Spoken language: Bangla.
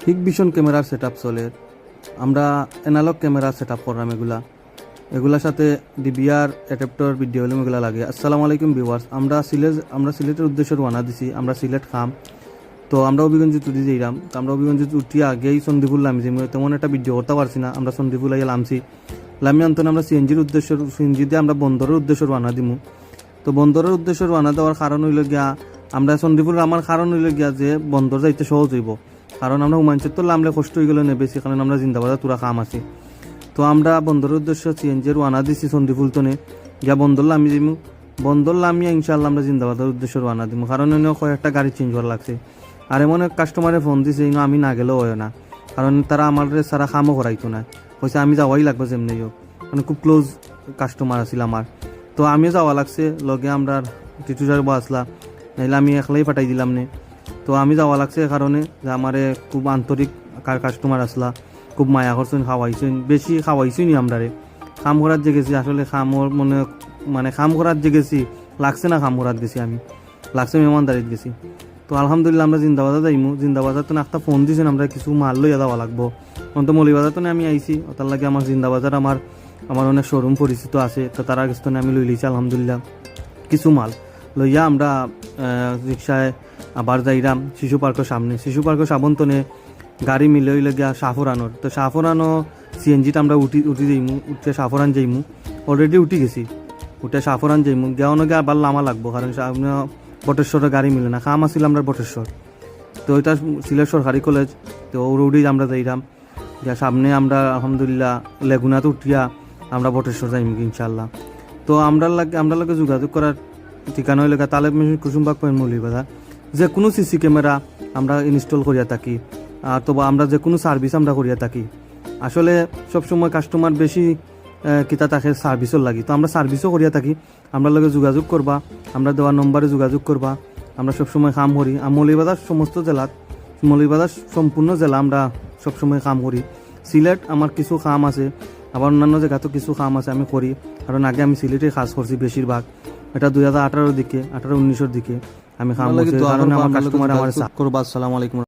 হিগভিশন ক্যামেরার সেট আপ চলে। আমরা অ্যানালগ ক্যামেরা সেট আপ করলাম এগুলার সাথে ডিবিআর অ্যাডাপ্টার ভিডিও হলে এগুলো লাগে। আসসালামু আলাইকুম ভিউয়ার্স, আমরা সিলেটের উদ্দেশ্যে রওনা দিছি। আমরা সিলেট খাম, তো আমরা অভিগঞ্জিত উঠি যাইলাম। তো আমরা অভিগঞ্জিত উঠি আগেই সন্দিপুর লামছি, তেমন একটা ভিডিও করতে পারছি না। আমরা সন্দিপুর আইয়া লামছি, লামি অন্তন আমরা সিএনজি দিয়ে আমরা বন্দরের উদ্দেশ্যে রওনা দিমু। তো বন্দরের উদ্দেশ্যে রওনা দেওয়ার কারণ হইল গিয়া, আমরা সন্দিপুর আমার কারণ হইল গিয়া যে বন্দর যাইতে সহজ হইব, কারণ আমরা হুমায়ুন তো লামলে কষ্ট হয়ে গেলে বেশি, কারণ আমরা জিন্দাবাদে তোরা কাম আছি। তো আমরা বন্দরের উদ্দেশ্যে সিএনজি রওনা দিছি সন্দিপুর তনে গিয়া বন্দর লামি দিমু। বন্দর লামিয়া ইনশাল্লাহ আমরা জিন্দাবাদের উদ্দেশ্যে রওনা দিমু, কারণ কয়েকটা গাড়ি চেঞ্জ করা লাগছে। আর এমন এক কাস্টমারে ফোন দিছে আমি না গেলেও হয় না, কারণ তারা আমার সারা কামও করাইতো না, হয়েছে আমি যাওয়াই লাগবে যেমনি হোক, মানে খুব ক্লোজ কাস্টমার আছিল আমার। তো আমিও যাওয়া লাগছে, লগে আমরা টিটু সাহেব আসলা, নাইলে আমি একলাই পাঠাই দিলাম নে। তো আমি যাওয়া লাগছে কারণে যে আমারে খুব আন্তরিক কাস্টমার আসলা, খুব মায়া করছেন, খাওয়াইছেন, বেশি খাওয়াইছেন আমরারে। কাম করার যে গেছি, আসলে খামর মানে কাম করার যে গেছি লাগছে না, কাম করার গেছি আমি, লাগছে মেহমানদারিত গেছি। তো আলহামদুলিল্লাহ আমরা জিন্দাবাদে যাইমু। জিন্দাবাজার তো একটা ফোন দিয়েছেন, আমরা কিছু মাল লইয়া যাওয়া লাগবো। অন্ত মলিবাজার তো আমি আইছি, ওটার লাগে আমার জিন্দাবাজার আমার অনেক শোরুম পরিচিত আছে, তো তার আগে আমি লই লিছি আলহামদুলিল্লাহ কিছু মাল লইয়া আমরা রিক্সায় আবার যাইরাম শিশু পার্কের সামনে। শিশু পার্কের সাবন্তনে গাড়ি মিলে হইলে গিয়া শাহফরানোর। তো শাহফরানো সিএনজিটা আমরা উঠি যাইমু, উঠে শাহফরান যাইমু। অলরেডি উঠি গেছি, উঠে শাহফরান যাইমু। গেওয়ানো গিয়ে আবার লামা লাগবো, কারণ বটেশ্বরের গাড়ি মিলে না, খাম আসিল আমরা বটেশ্বর। তো এটা সিলেট সরকারি কলেজ, তো রোডেই আমরা যাইরাম। যা সামনে আমরা আলহামদুলিল্লাহ লেগুনাতে উঠিয়া আমরা বটেশ্বর যাইম ইনশাল্লাহ। তো আমরা লাগে যোগাযোগ করার ঠিকানা হইলে তালেব কুসুমবাগ পয়েন্ট মৌলভীবাজার। যে কোনো সিসি ক্যামেরা আমরা ইনস্টল করিয়া থাকি, অথবা আমরা যে কোনো সার্ভিস আমরা করিয়া থাকি। আসলে সবসময় কাস্টমার বেশি কিতা থাকে সার্ভিসও লাগি, তো আমরা সার্ভিসও করিয়া থাকি। আমরা লগে যোগাযোগ করবা, আমরা দেওয়ার নম্বরে যোগাযোগ করবা। আমরা সবসময় কাম করি মৌলভীবাজার সমস্ত জেলাত, মৌলভীবাজার সম্পূর্ণ জেলা আমরা সবসময় কাম করি। সিলেট আমার কিছু কাম আছে, আবার অন্যান্য জায়গাতেও কিছু কাম আছে আমি করি, কারণ আগে আমি সিলেটে কাজ করছি বেশিরভাগ। এটা 2018 দিকে 18-19 দিকে আমি কাম করছি, কারণ আমার কাস্টমার আমার করবা। আসসালামু আলাইকুম।